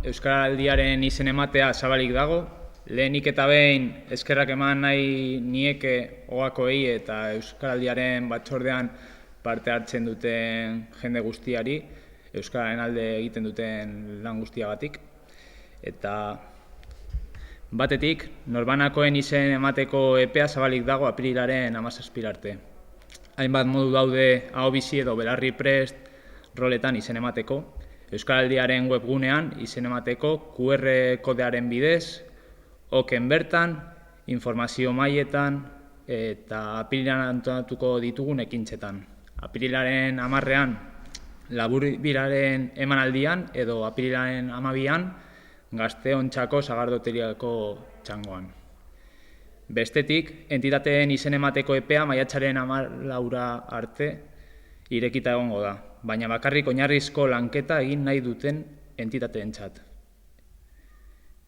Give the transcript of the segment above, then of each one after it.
Euskaraldiaren izen ematea zabalik dago. Lehenik eta behin eskerrak eman nahi nieke ogakoei eta Euskaraldiaren batzordean parte hartzen duten jende guztiari, Euskararen alde egiten duten lan guztiagatik. Eta batetik, norbanakoen izen emateko epea zabalik dago apirilaren 17 arte. Hainbat modu daude ahobizi edo belarri prest roletan izen emateko. Euskaraldiaren webgunean izen emateko QR kodearen bidez, oken bertan, informazio mailetan eta apirilean antolatuko ditugun ekintzetan. Apirilaren 10ean laburbiraren emanaldian edo apirilaren 12an Gazteontzako sagardoteriako txangoan. Bestetik, entitateen izen emateko epea maiatzaren 14 arte irekita egongo da, baina bakarrik oinarrizko lanketa egin nahi duten entitateentzat.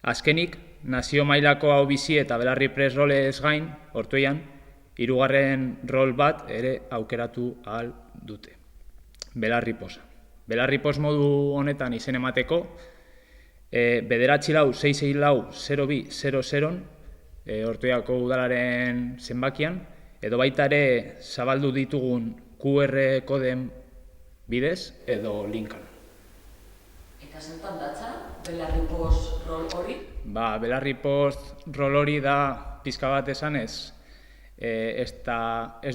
Azkenik, nazio mailako ahobizi eta belarri prest rolez gain, Ortuellan, 3. rol bat ere aukeratu ahal dute. Belarri posa. Belarri pos modu honetan izen emateko, 946640200 Ortuellako udalaren zenbakian, edo baita ere zabaldu ditugun QR kodeen bidez edo linkan. Eta zertan datza, belarri post rol hori? Belarri post rol hori da, pizka bat esanez, ez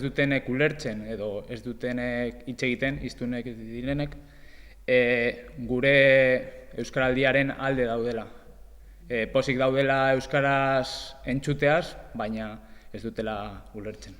dutenek ulertzen edo ez dutenek hitz egiten, hiztunek direnek, gure Euskaraldiaren alde daudela. Pozik daudela Euskaraz entzuteaz, baina ez dutela ulertzen.